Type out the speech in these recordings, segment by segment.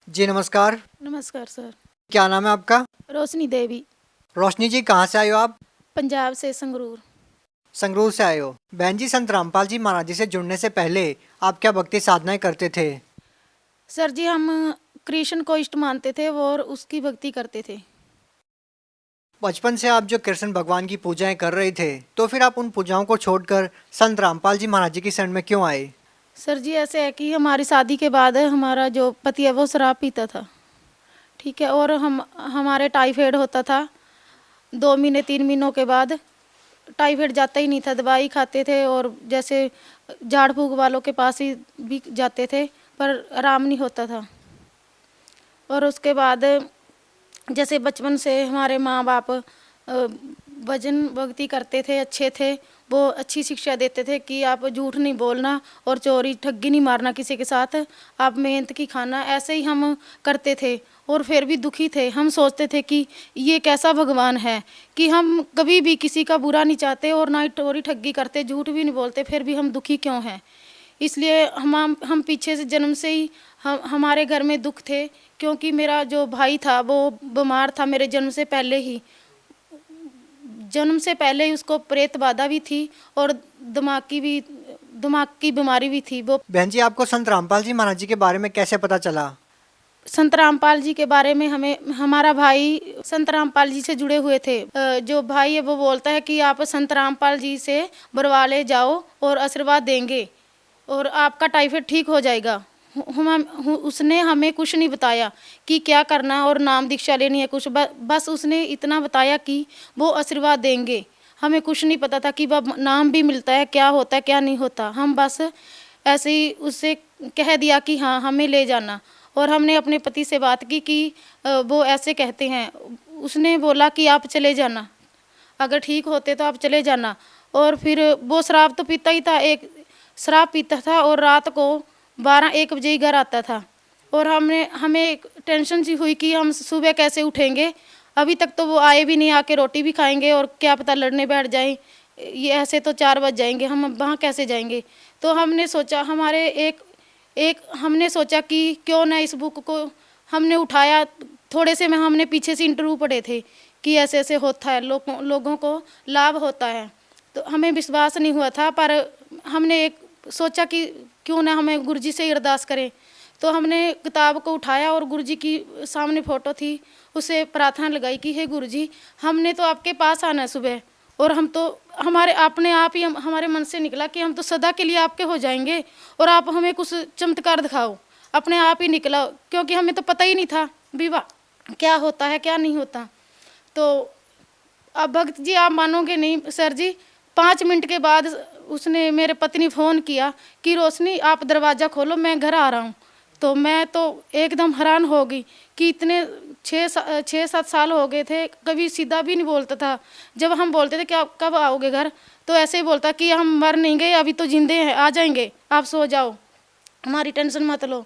जी नमस्कार। नमस्कार सर। क्या नाम है आपका? रोशनी देवी। रोशनी जी, कहाँ से आए हो आप? पंजाब से संगरूर। संगरूर से आए हो। बहन जी, संत रामपाल जी महाराज जी से जुड़ने से पहले आप क्या भक्ति साधनाएं करते थे? सर जी हम कृष्ण को इष्ट मानते थे वो और उसकी भक्ति करते थे। बचपन से आप जो कृष्ण भगवान की पूजाएं कर रहे थे, तो फिर आप उन पूजाओं को छोड़कर संत रामपाल जी महाराज जी की शरण में क्यों आए? सर जी ऐसे है कि हमारी शादी के बाद हमारा जो पति है वो शराब पीता था। ठीक है। और हमारे टाइफाइड होता था। 2 महीने 3 महीनों के बाद टाइफाइड जाता ही नहीं था। दवाई खाते थे और जैसे झाड़ फूक वालों के पास ही भी जाते थे पर आराम नहीं होता था। और उसके बाद जैसे बचपन से हमारे माँ बाप भजन भक्ति करते थे, अच्छे थे। वो अच्छी शिक्षा देते थे कि आप झूठ नहीं बोलना और चोरी ठगी नहीं मारना किसी के साथ, आप मेहनत की खाना। ऐसे ही हम करते थे और फिर भी दुखी थे। हम सोचते थे कि ये कैसा भगवान है कि हम कभी भी किसी का बुरा नहीं चाहते और ना ही चोरी ठगी करते, झूठ भी नहीं बोलते, फिर भी हम दुखी क्यों हैं। इसलिए हम पीछे से जन्म से ही हमारे घर में दुख थे, क्योंकि मेरा जो भाई था वो बीमार था मेरे जन्म से पहले ही उसको प्रेत बाधा भी थी और दिमाग की बीमारी भी थी। वो बहन जी, आपको संत रामपाल जी महाराज जी के बारे में कैसे पता चला? संत रामपाल जी के बारे में हमें हमारा भाई संत रामपाल जी से जुड़े हुए थे। जो भाई है वो बोलता है कि आप संत रामपाल जी से बरवाले जाओ और आशीर्वाद देंगे और आपका टाइफाइड ठीक हो जाएगा। उसने हमें कुछ नहीं बताया कि क्या करना और नाम दीक्षा लेनी है कुछ, बस उसने इतना बताया कि वो आशीर्वाद देंगे। हमें कुछ नहीं पता था कि वह नाम भी मिलता है, क्या होता है क्या नहीं होता। हम बस ऐसे ही उससे कह दिया कि हाँ हमें ले जाना। और हमने अपने पति से बात की कि वो ऐसे कहते हैं। उसने बोला कि आप चले जाना, अगर ठीक होते तो आप चले जाना। और फिर वो शराब तो पीता ही था, एक शराब पीता था और रात को 12-1 बजे ही घर आता था। और हमें एक टेंशन सी हुई कि हम सुबह कैसे उठेंगे। अभी तक तो वो आए भी नहीं, आके रोटी भी खाएंगे और क्या पता लड़ने बैठ जाएं। ये ऐसे तो 4 बज जाएंगे, हम वहाँ कैसे जाएंगे। तो हमने सोचा हमारे एक एक हमने सोचा कि क्यों ना इस बुक को हमने उठाया। थोड़े से में हमने पीछे से इंटरव्यू पढ़े थे कि ऐसे ऐसे होता है, लोगों को लाभ होता है। तो हमें विश्वास नहीं हुआ था, पर हमने एक सोचा कि क्यों ना हमें गुरुजी से अरदास करें। तो हमने किताब को उठाया और गुरुजी की सामने फ़ोटो थी, उसे प्रार्थना लगाई कि हे गुरुजी, हमने तो आपके पास आना है सुबह, और हम तो हमारे अपने आप ही हमारे मन से निकला कि हम तो सदा के लिए आपके हो जाएंगे और आप हमें कुछ चमत्कार दिखाओ। अपने आप ही निकला, क्योंकि हमें तो पता ही नहीं था विवाह क्या होता है क्या नहीं होता। तो अब भक्त जी आप मानोगे नहीं सर जी, 5 मिनट के बाद उसने मेरे पत्नी फ़ोन किया कि रोशनी आप दरवाज़ा खोलो, मैं घर आ रहा हूँ। तो मैं तो एकदम हैरान हो गई कि इतने 6-7 साल हो गए थे, कभी सीधा भी नहीं बोलता था। जब हम बोलते थे कि आप कब आओगे घर, तो ऐसे ही बोलता कि हम मर नहीं गए, अभी तो जिंदे हैं, आ जाएंगे, आप सो जाओ, हमारी टेंशन मत लो।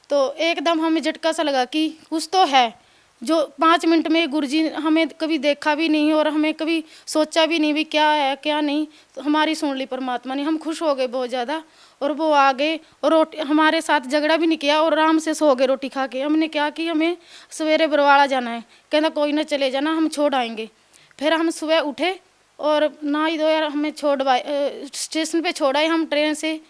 तो एकदम हमें झटका सा लगा कि कुछ तो है जो 5 मिनट में गुरुजी हमें कभी देखा भी नहीं और हमें कभी सोचा भी नहीं भी क्या है क्या नहीं। तो हमारी सुन ली परमात्मा ने, हम खुश हो गए बहुत ज़्यादा। और वो आ गए और रोटी हमारे साथ झगड़ा भी नहीं किया और आराम से सो गए रोटी खा के। हमने क्या कि हमें सवेरे बरवाड़ा जाना है, कहना कोई ना चले जाना, हम छोड़ आएंगे। फिर हम सुबह उठे और ना ही दो यार हमें स्टेशन पे छोड़ा है। हम ट्रेन से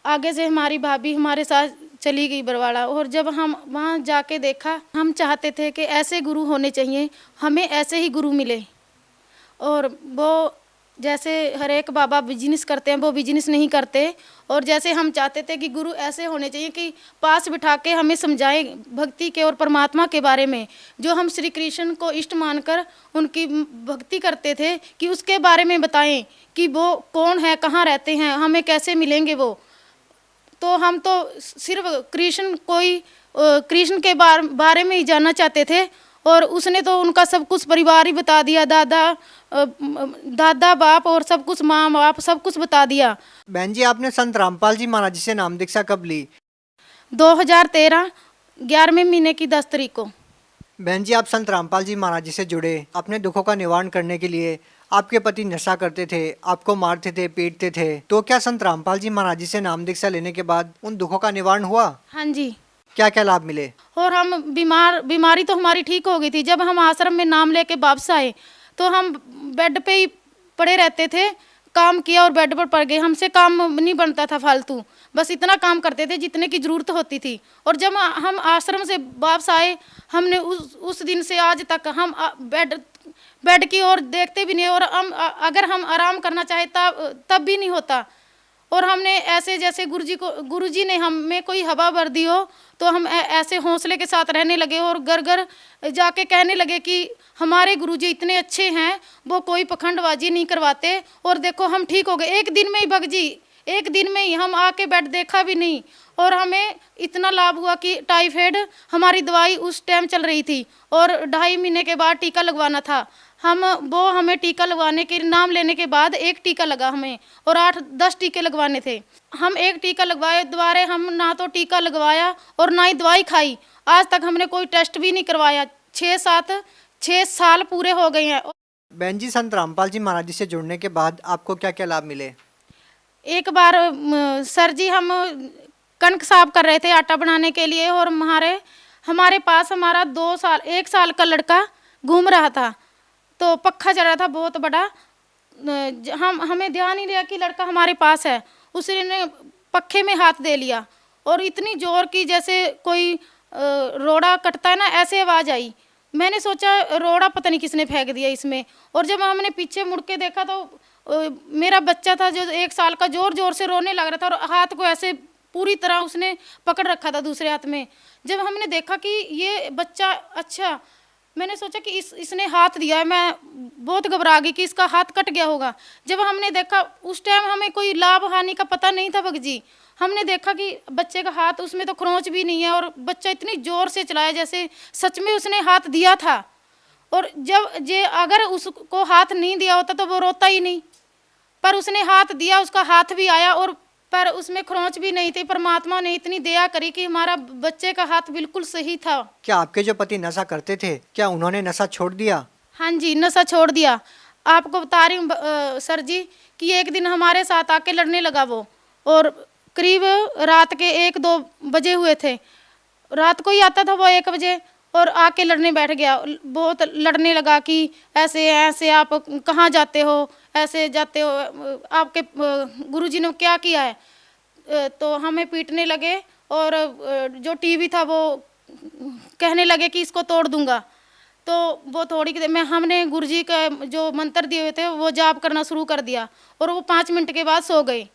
आगे से हमारी भाभी हमारे साथ चली गई बरवाड़ा। और जब हम वहाँ जाके देखा, हम चाहते थे कि ऐसे गुरु होने चाहिए, हमें ऐसे ही गुरु मिले। और वो जैसे हर एक बाबा बिजनेस करते हैं वो बिजनेस नहीं करते। और जैसे हम चाहते थे कि गुरु ऐसे होने चाहिए कि पास बिठा के हमें समझाएं भक्ति के और परमात्मा के बारे में, जो हम श्री कृष्ण को इष्ट मानकर उनकी भक्ति करते थे, कि उसके बारे में बताएं कि वो कौन है, कहाँ रहते हैं, हमें कैसे मिलेंगे वो। तो हम तो सिर्फ कृष्ण के बारे में ही जानना चाहते थे। और उसने तो उनका सब कुछ परिवार ही बता दिया, दादा बाप और सब कुछ, माँ बाप सब कुछ बता दिया। बहन जी, आपने संत रामपाल जी महाराज जी से नाम दीक्षा कब ली? 2013 11वें महीने की 10 तारीख को। बहन जी, आप संत रामपाल जी महाराज जी से जुड़े अपने दुखों का निवारण करने के लिए। आपके पति नशा करते थे, आपको मारते थे, पीटते थे, तो क्या संत रामपाल जी महाराज जी से नाम दीक्षा लेने के बाद उन दुखों का निवारण हुआ? हाँ जी। क्या क्या लाभ मिले? और हम बीमारी तो हमारी ठीक हो गई थी। जब हम आश्रम में नाम लेके वापस आए तो हम बेड पे ही पड़े रहते थे, काम किया और बेड पर पड़ गए। हमसे काम नहीं बनता था फालतू, बस इतना काम करते थे जितने की ज़रूरत होती थी। और जब हम आश्रम से वापस आए, हमने उस दिन से आज तक हम बेड की ओर देखते भी नहीं। और अगर हम आराम करना चाहे तब भी नहीं होता। और हमने ऐसे जैसे गुरुजी ने हमें कोई हवा भर दी हो, तो हम ऐसे हौसले के साथ रहने लगे और घर घर जाके कहने लगे कि हमारे गुरुजी इतने अच्छे हैं, वो कोई पखंडबाजी नहीं करवाते। और देखो हम ठीक हो गए एक दिन में ही। भगजी एक दिन में ही हम आके बेड देखा भी नहीं। और हमें इतना लाभ हुआ कि टाइफाइड हमारी दवाई उस टाइम चल रही थी और 2.5 महीने के बाद टीका लगवाना था। हमें टीका लगवाने के नाम लेने के बाद एक टीका लगा हमें, और 8-10 टीके लगवाने थे। हम एक टीका लगवाए, दोबारा हम ना तो टीका लगवाया और ना ही दवाई खाई। आज तक हमने कोई टेस्ट भी नहीं करवाया। 6 साल पूरे हो गए हैं। बहन जी, संत रामपाल जी महाराज जी से जुड़ने के बाद आपको क्या क्या लाभ मिले? एक बार सर जी हम कणक साफ कर रहे थे आटा बनाने के लिए, और हमारे पास हमारा 1 साल का लड़का घूम रहा था। तो पक्खा चल रहा था बहुत बड़ा। हमें ध्यान नहीं दिया कि लड़का हमारे पास है। उसने पक्खे में हाथ दे लिया और इतनी जोर की जैसे कोई रोड़ा कटता है ना, ऐसे आवाज़ आई। मैंने सोचा रोड़ा पता नहीं किसने फेंक दिया इसमें। और जब हमने पीछे मुड़ के देखा तो मेरा बच्चा था जो 1 साल का, जोर जोर से रोने लग रहा था और हाथ को ऐसे पूरी तरह उसने पकड़ रखा था दूसरे हाथ में। जब हमने देखा कि ये बच्चा, अच्छा, मैंने सोचा कि इसने हाथ दिया है। मैं बहुत घबरा गई कि इसका हाथ कट गया होगा। जब हमने देखा, उस टाइम हमें कोई लाभ हानि का पता नहीं था भगजी। हमने देखा कि बच्चे का हाथ, उसमें तो खरोंच भी नहीं है, और बच्चा इतनी जोर से चलाया जैसे सच में उसने हाथ दिया था। और अगर उसको हाथ नहीं दिया होता तो वो रोता ही नहीं, पर उसने हाथ दिया, उसका हाथ भी आया, और पर उसमें खरोंच भी नहीं थी। परमात्मा ने इतनी दया करी कि हमारा बच्चे का हाथ बिल्कुल सही था। क्या आपके जो पति नशा करते थे, क्या उन्होंने नशा छोड़ दिया? हाँ जी, नशा छोड़ दिया। आपको बता रही हूँ सर जी कि एक दिन हमारे साथ आके लड़ने लगा वो, और करीब रात के 1-2 बजे हुए थे। रात को ही आता था वो 1 बजे, और आके लड़ने बैठ गया। बहुत लड़ने लगा कि ऐसे ऐसे आप कहाँ जाते हो, ऐसे जाते हो, आपके गुरुजी ने क्या किया है। तो हमें पीटने लगे, और जो टीवी था वो कहने लगे कि इसको तोड़ दूंगा। तो वो थोड़ी में हमने गुरुजी का जो मंत्र दिए हुए थे वो जाप करना शुरू कर दिया, और वो 5 मिनट के बाद सो गए।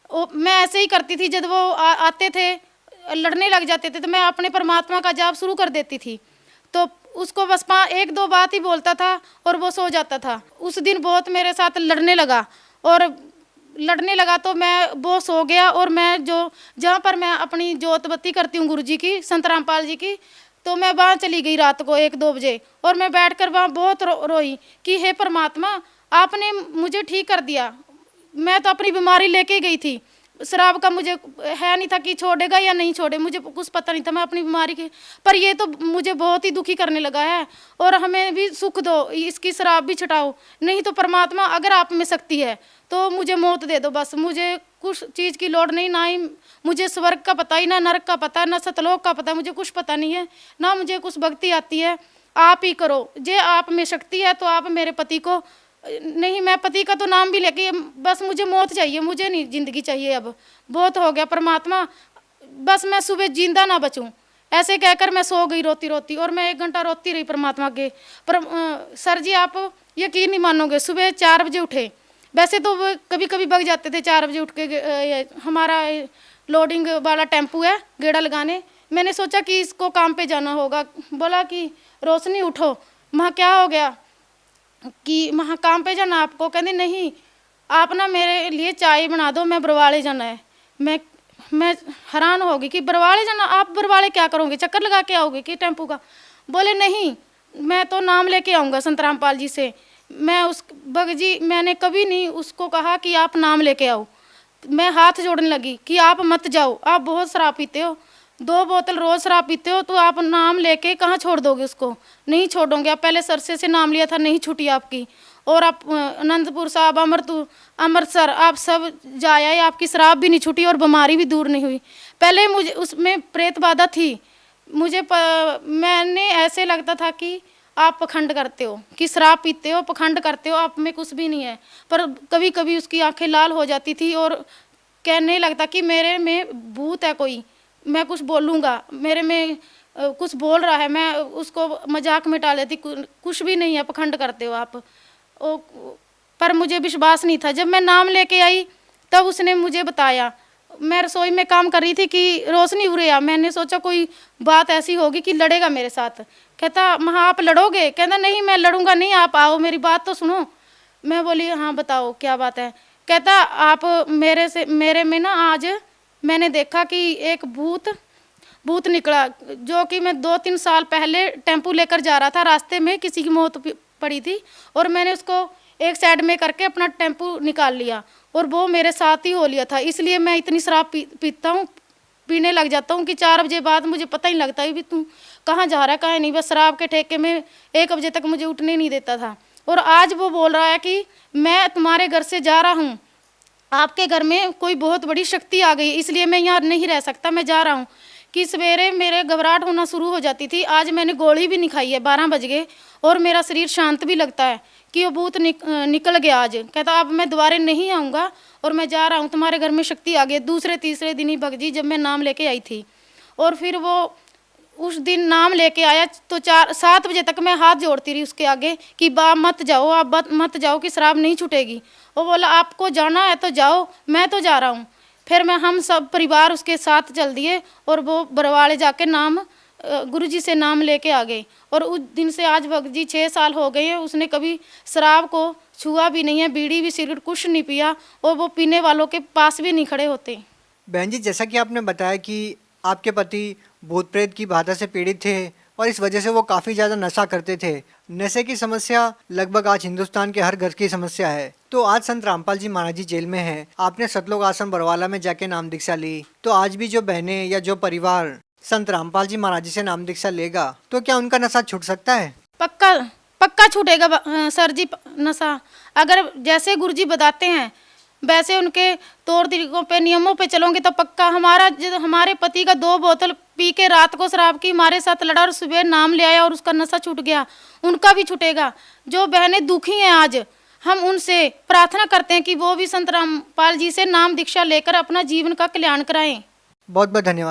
मैं ऐसे ही करती थी, जब वो आते थे लड़ने लग जाते थे तो मैं अपने परमात्मा का जाप शुरू कर देती थी। तो उसको बस 1-2 बात ही बोलता था और वो सो जाता था। उस दिन बहुत मेरे साथ लड़ने लगा, और लड़ने लगा तो वो सो गया। और मैं जहाँ पर मैं अपनी जोत बत्ती करती हूँ गुरुजी की, संत रामपाल जी की, तो मैं वहाँ चली गई रात को 1-2 बजे, और मैं बैठकर वहाँ बहुत रोई कि हे परमात्मा, आपने मुझे ठीक कर दिया। मैं तो अपनी बीमारी लेके गई थी। शराब का मुझे है नहीं था कि छोड़ेगा या नहीं छोड़े, मुझे कुछ पता नहीं था मैं अपनी बीमारी के, पर ये तो मुझे बहुत ही दुखी करने लगा है। और हमें भी सुख दो, इसकी शराब भी छुटाओ, नहीं तो परमात्मा अगर आप में शक्ति है तो मुझे मौत दे दो बस। मुझे कुछ चीज़ की लोड़ नहीं, ना ही मुझे स्वर्ग का पता, ही ना नरक का पता, ना सतलोक का पता, मुझे कुछ पता नहीं है, ना मुझे कुछ भक्ति आती है। आप ही करो, जे आप में शक्ति है तो आप मेरे पति को, नहीं मैं पति का तो नाम भी लेके, बस मुझे मौत चाहिए, मुझे नहीं ज़िंदगी चाहिए, अब बहुत हो गया परमात्मा, बस मैं सुबह जिंदा ना बचूं। ऐसे कहकर मैं सो गई रोती रोती, और मैं 1 घंटा रोती रही परमात्मा के। पर सर जी आप यकीन नहीं मानोगे, सुबह 4 बजे उठे। वैसे तो वो कभी कभी बग जाते थे 4 बजे उठ के। हमारा लोडिंग वाला टेम्पू है गेड़ा लगाने, मैंने सोचा कि इसको काम पे जाना होगा। बोला कि रोशनी उठो। वहाँ क्या हो गया कि वहाँ काम पे जाना आपको? कहते नहीं, आप ना मेरे लिए चाय बना दो, मैं बरवाले जाना है। मैं हैरान हो गई कि बरवाले जाना, आप बरवाले क्या करोगे, चक्कर लगा के आओगे कि टेम्पू का? बोले नहीं, मैं तो नाम लेके आऊँगा संत रामपाल जी से। मैंने कभी नहीं उसको कहा कि आप नाम लेके आओ। मैं हाथ जोड़ने लगी कि आप मत जाओ, आप बहुत शराब पीते हो, 2 बोतल रोज़ शराब पीते हो, तो आप नाम लेके कहाँ छोड़ दोगे उसको? नहीं छोड़ोगे आप, पहले सरसे से नाम लिया था, नहीं छूटी आपकी। और आप अनंतपुर साहब, अमृतसर आप सब जाया, आपकी शराब भी नहीं छूटी और बीमारी भी दूर नहीं हुई। पहले मुझे उसमें प्रेत बाधा थी, मैंने ऐसे लगता था कि आप पखंड करते हो, कि शराब पीते हो, पखंड करते हो, आप में कुछ भी नहीं है। पर कभी कभी उसकी आंखें लाल हो जाती थी और कहने लगता कि मेरे में भूत है कोई, मैं कुछ बोलूँगा, मेरे में कुछ बोल रहा है। मैं उसको मजाक में टाल देती, कुछ भी नहीं है, पखंड करते हो आप। पर मुझे विश्वास नहीं था। जब मैं नाम लेके आई तब उसने मुझे बताया। मैं रसोई में काम कर रही थी कि रोशनी उड़े आ, मैंने सोचा कोई बात ऐसी होगी कि लड़ेगा मेरे साथ। कहता हाँ आप लड़ोगे? कहता नहीं मैं लड़ूंगा नहीं, आप आओ मेरी बात तो सुनो। मैं बोली हाँ बताओ क्या बात है। कहता आप मेरे में ना आज मैंने देखा कि एक भूत निकला, जो कि मैं 2-3 साल पहले टेम्पू लेकर जा रहा था, रास्ते में किसी की मौत पड़ी थी और मैंने उसको एक साइड में करके अपना टेम्पू निकाल लिया और वो मेरे साथ ही हो लिया था। इसलिए मैं इतनी शराब पीता हूँ, पीने लग जाता हूँ कि 4 बजे बाद मुझे पता ही नहीं लगता भी तू कहाँ जा रहा है कहाँ नहीं। बस शराब के ठेके में 1 बजे तक मुझे उठने नहीं देता था। और आज वो बोल रहा है कि मैं तुम्हारे घर से जा रहा हूँ, आपके घर में कोई बहुत बड़ी शक्ति आ गई, इसलिए मैं यहाँ नहीं रह सकता, मैं जा रहा हूँ। कि सवेरे मेरे घबराहट होना शुरू हो जाती थी। आज मैंने गोली भी नहीं खाई है, 12 बज गए और मेरा शरीर शांत भी लगता है कि वो भूत निकल गया आज। कहता अब मैं दोबारा नहीं आऊँगा और मैं जा रहा हूँ, तुम्हारे घर में शक्ति आ गई। दूसरे तीसरे दिन ही भगजी जब मैं नाम लेके आई थी। और फिर वो उस दिन नाम लेके आया तो 4-7 बजे तक मैं हाथ जोड़ती रही उसके आगे कि बा मत जाओ, आप मत जाओ कि शराब नहीं छूटेगी। वो बोला आपको जाना है तो जाओ, मैं तो जा रहा हूँ। फिर हम सब परिवार उसके साथ चल दिए और वो बरवाले जाके गुरुजी से नाम लेके आ गए। और उस दिन से आज भगजी 6 साल हो गए हैं, उसने कभी शराब को छुआ भी नहीं है, बीड़ी भी सिगरेट कुछ नहीं पिया और वो पीने वालों के पास भी नहीं खड़े होते। बहन जी, जैसा कि आपने बताया कि आपके पति भूत प्रेत की बाधा से पीड़ित थे और इस वजह से वो काफ़ी ज़्यादा नशा करते थे। नशे की समस्या लगभग आज हिंदुस्तान के हर घर की समस्या है। तो आज संत रामपाल जी महाराज जी जेल में हैं। आपने सतलोक आश्रम बरवाला में जाके नाम दीक्षा ली, तो आज भी जो बहनें या जो परिवार संत रामपाल जी महाराज जी से नाम दीक्षा लेगा तो क्या उनका नशा छूट सकता है? पक्का पक्का छूटेगा सर जी नशा। अगर जैसे गुरुजी बताते हैं वैसे उनके तौर तरीकों पे नियमों पे चलोगे तो पक्का। हमारे पति का 2 बोतल पी के रात को शराब की हमारे साथ लड़ा और सुबह नाम ले आया और उसका नशा छूट गया, उनका भी छूटेगा। जो बहनें दुखी हैं आज, हम उनसे प्रार्थना करते हैं कि वो भी संत रामपाल जी से नाम दीक्षा लेकर अपना जीवन का कल्याण कराएं। बहुत बहुत धन्यवाद।